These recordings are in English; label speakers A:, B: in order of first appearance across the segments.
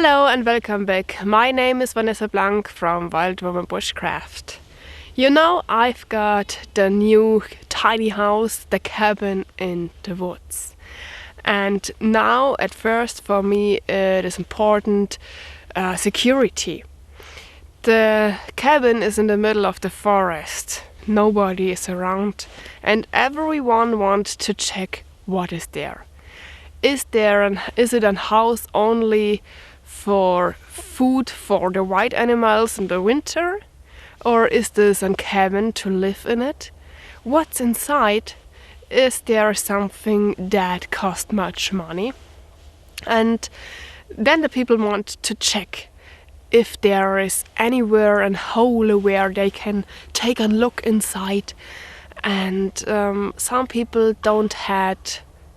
A: Hello and welcome back. My name is Vanessa Blank from Wild Woman Bushcraft. You know, I've got the new tiny house, the cabin in the woods. And now at first for me it is important security. The cabin is in the middle of the forest. Nobody is around and everyone wants to check what is there. Is it a house only for food for the wild animals in the winter? Or is this a cabin to live in it? What's inside? Is there something that costs much money? And then the people want to check if there is anywhere a hole where they can take a look inside. And some people don't have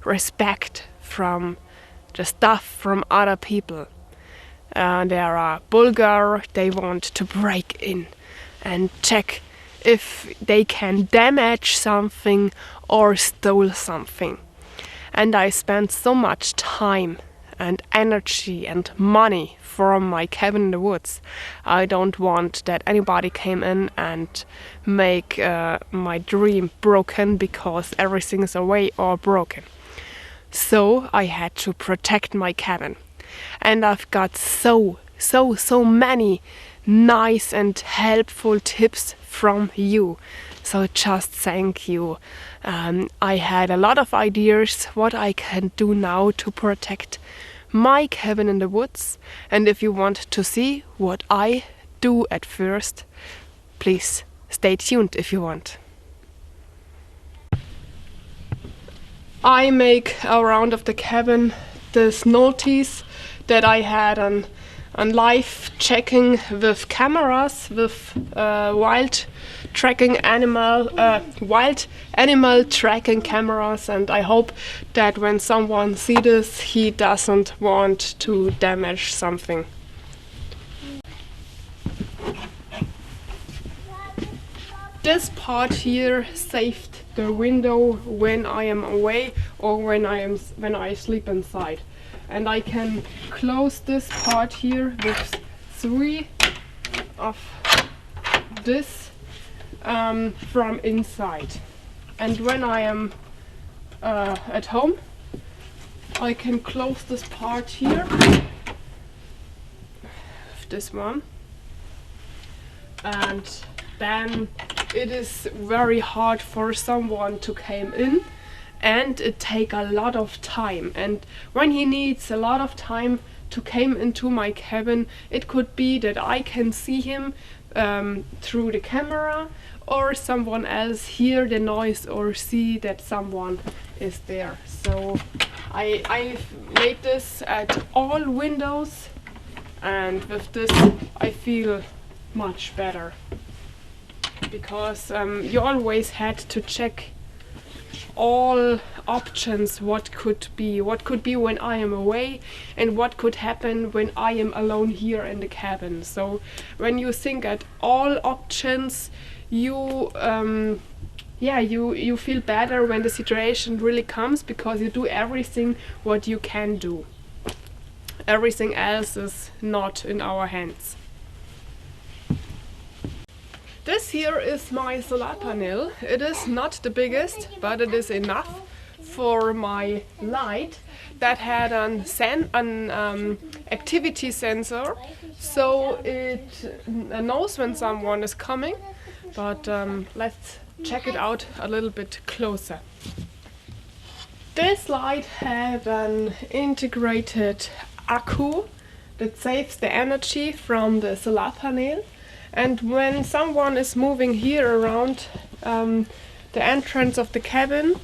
A: respect from the stuff from other people. There are burglary, they want to break in and check if they can damage something or steal something. And I spent so much time and energy and money from my cabin in the woods. I don't want that anybody came in and make my dream broken because everything is away or broken. So I had to protect my cabin. And I've got so many nice and helpful tips from you. So just thank you. I had a lot of ideas what I can do now to protect my cabin in the woods. And if you want to see what I do at first, please stay tuned if you want. I make around of the cabin this notice that I had on live checking with cameras, with wild animal tracking cameras, and I hope that when someone sees this, he doesn't want to damage something. This part here saved the window when I am away or when I sleep inside. And I can close this part here with 3 of this from inside. And when I am at home, I can close this part here with this one. And then it is very hard for someone to come in. And it takes a lot of time, and when he needs a lot of time to come into my cabin, it could be that I can see him through the camera, or someone else hear the noise or see that someone is there. So I made this at all windows, and with this I feel much better, because you always had to check all options, what could be when I am away and what could happen when I am alone here in the cabin. So when you think at all options, you feel better when the situation really comes, because you do everything what you can do. Everything else is not in our hands. This here is my solar panel. It is not the biggest, but it is enough for my light that had an activity sensor, so it knows when someone is coming. But let's check it out a little bit closer. This light has an integrated akku that saves the energy from the solar panel. And when someone is moving here around the entrance of the cabin,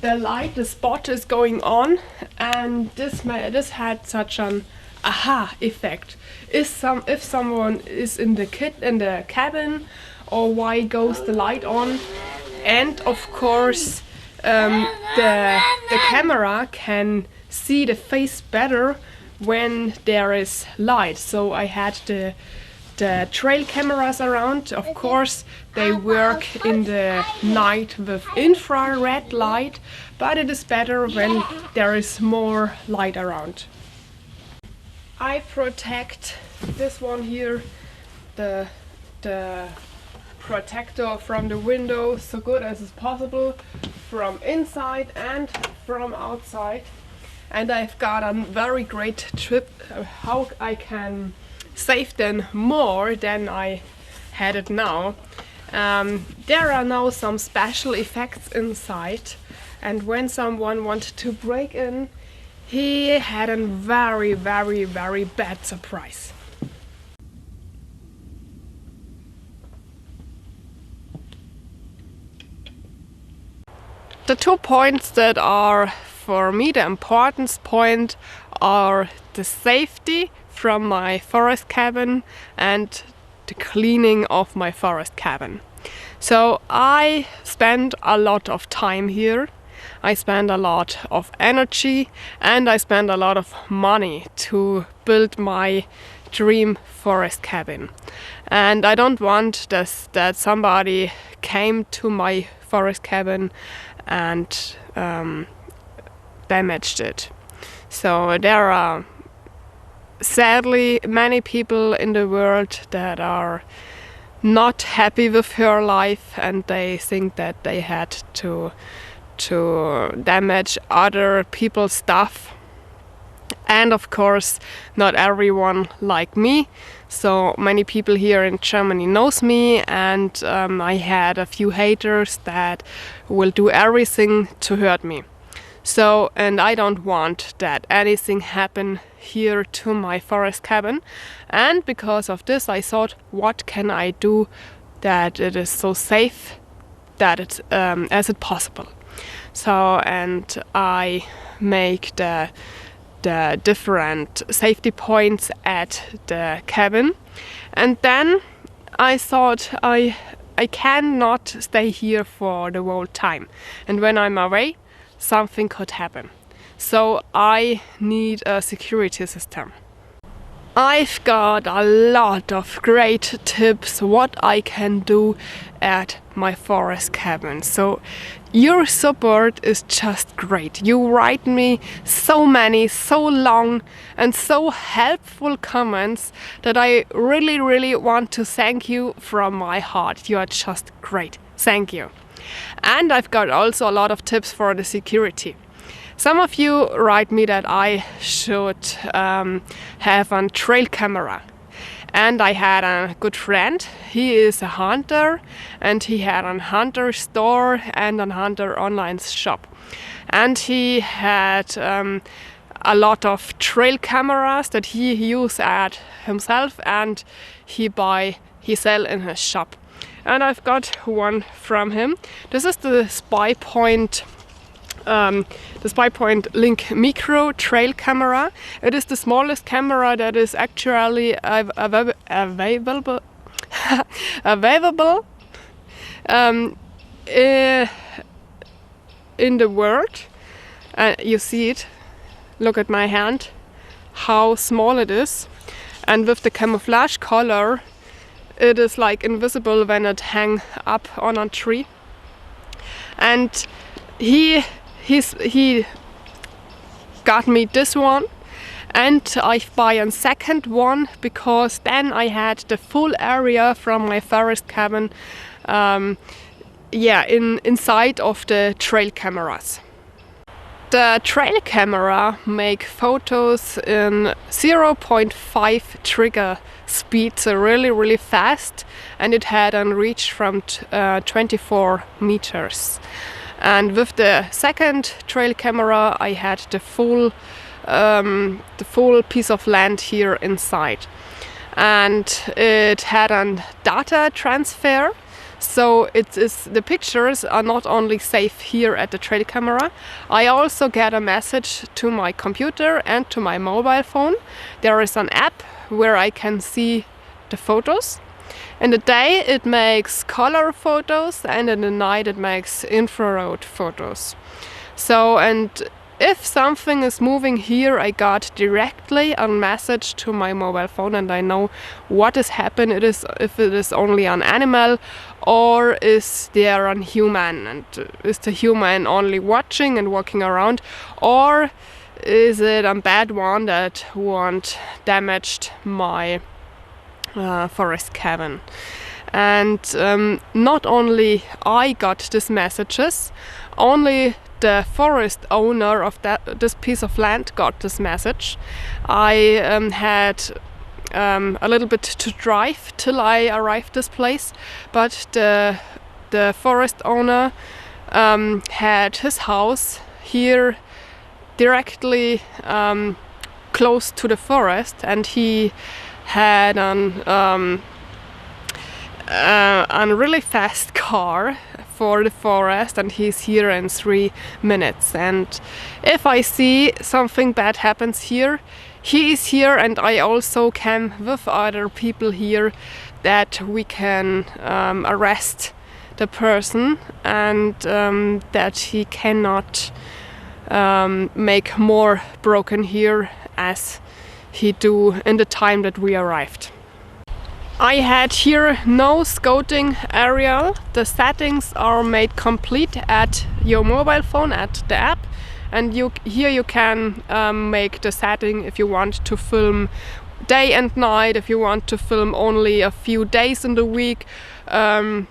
A: the spot is going on, and this had such an aha effect. If someone is in the cabin, or why goes the light on? And of course, the camera can see the face better when there is light. So I had the trail cameras around. Of course, they work in the night with infrared light, but it is better when there is more light around. I protect this one here, the protector from the window so good as is possible, from inside and from outside. And I've got a very great tip how I can save them more than I had it now. There are now some special effects inside, and when someone wanted to break in, he had a very bad surprise. The 2 points that are for me the importance point are the safety from my forest cabin and the cleaning of my forest cabin. So I spend a lot of time here, I spend a lot of energy, and I spend a lot of money to build my dream forest cabin. And I don't want that somebody came to my forest cabin and damaged it. So there are sadly many people in the world that are not happy with her life, and they think that they had to damage other people's stuff. And of course not everyone like me. So many people here in Germany knows me, and I had a few haters that will do everything to hurt me. So, and I don't want that anything happen here to my forest cabin. And because of this I thought, what can I do that it is so safe that it's as it possible. So, and I make the different safety points at the cabin, and then I thought I cannot stay here for the whole time, and when I'm away something could happen, so I need a security system. I've got a lot of great tips what I can do at my forest cabin. So your support is just great. You write me so many, so long and so helpful comments that I really want to thank you from my heart. You are just great. Thank you. And I've got also a lot of tips for the security. Some of you write me that I should have a trail camera. And I had a good friend, he is a hunter, and he had a hunter store and a hunter online shop. And he had a lot of trail cameras that he used at himself, and he sell in his shop. And I've got one from him. This is the SpyPoint Link Micro Trail Camera. It is the smallest camera that is actually available in the world. You see it. Look at my hand, how small it is, and with the camouflage color, it is like invisible when it hangs up on a tree. And he got me this one, and I buy a second one because then I had the full area from my forest cabin inside of the trail cameras. The trail camera make photos in 0.5 trigger speed, so really fast, and it had a reach from 24 meters. And with the second trail camera I had the full piece of land here inside, and it had a data transfer, so the pictures are not only safe here at the trail camera. I also get a message to my computer and to my mobile phone. There is an app where I can see the photos. In the day it makes color photos, and in the night it makes infrared photos. So, and if something is moving here, I got directly a message to my mobile phone, and I know what is happening. If it is only an animal, or is there a human, and is the human only watching and walking around, or is it a bad one that won't damaged my forest cabin. And not only I got these messages, only the forest owner of this piece of land got this message. I had a little bit to drive till I arrived this place, but the forest owner had his house here directly close to the forest, and he had a really fast car for the forest, and he's here in 3 minutes. And if I see something bad happens here, he is here, and I also came with other people here that we can arrest the person, and that he cannot make more broken here as he do in the time that we arrived. I had here no scouting area. The settings are made complete at your mobile phone, at the app, and here you can make the setting if you want to film day and night, if you want to film only a few days in the week, and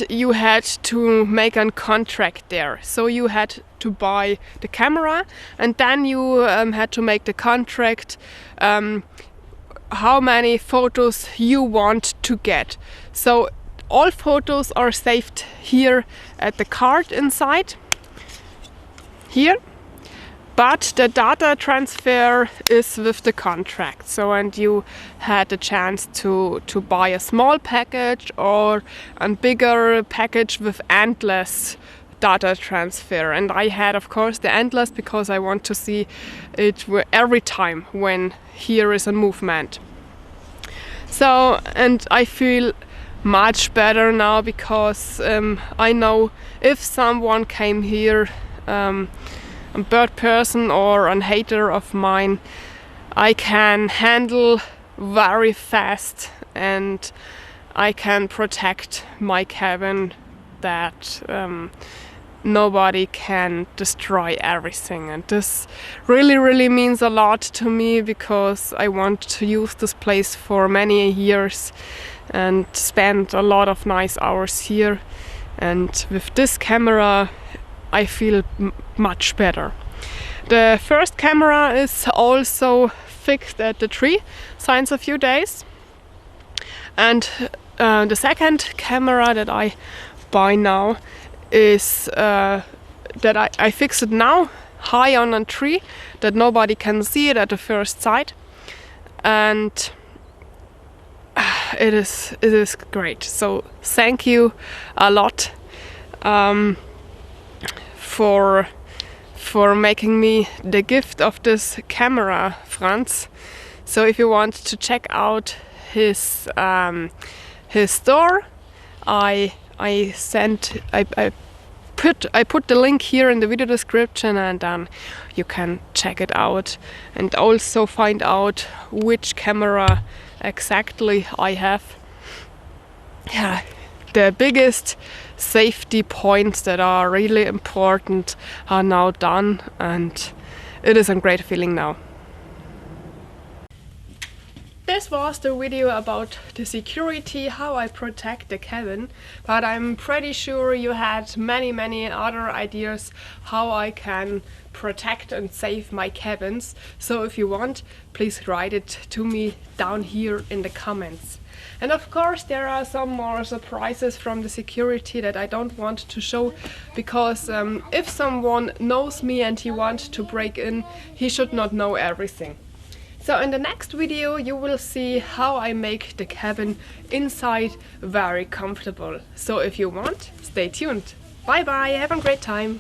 A: you had to make a contract there. So you had to buy the camera, and then you had to make the contract how many photos you want to get. So all photos are saved here at the card inside here, but the data transfer is with the contract. So, and you had the chance to buy a small package or a bigger package with endless data transfer, and I had of course the endless because I want to see it every time when here is a movement. So, and I feel much better now because I know if someone came here, a bird person or a hater of mine, I can handle very fast, and I can protect my cabin that nobody can destroy everything. And this really means a lot to me because I want to use this place for many years and spend a lot of nice hours here, and with this camera I feel much better. The first camera is also fixed at the tree since a few days, and the second camera that I buy now is that I fix it now high on a tree that nobody can see it at the first sight, and it is great. So thank you a lot for making me the gift of this camera, Franz. So if you want to check out his store, I put the link here in the video description, and then you can check it out and also find out which camera exactly I have. Yeah, the biggest safety points that are really important are now done, and it is a great feeling now. This was the video about the security, how I protect the cabin, but I'm pretty sure you had many other ideas how I can protect and save my cabins. So if you want, please write it to me down here in the comments. And of course there are some more surprises from the security that I don't want to show, because if someone knows me and he wants to break in, he should not know everything. So in the next video you will see how I make the cabin inside very comfortable. So if you want, stay tuned. Bye bye, have a great time.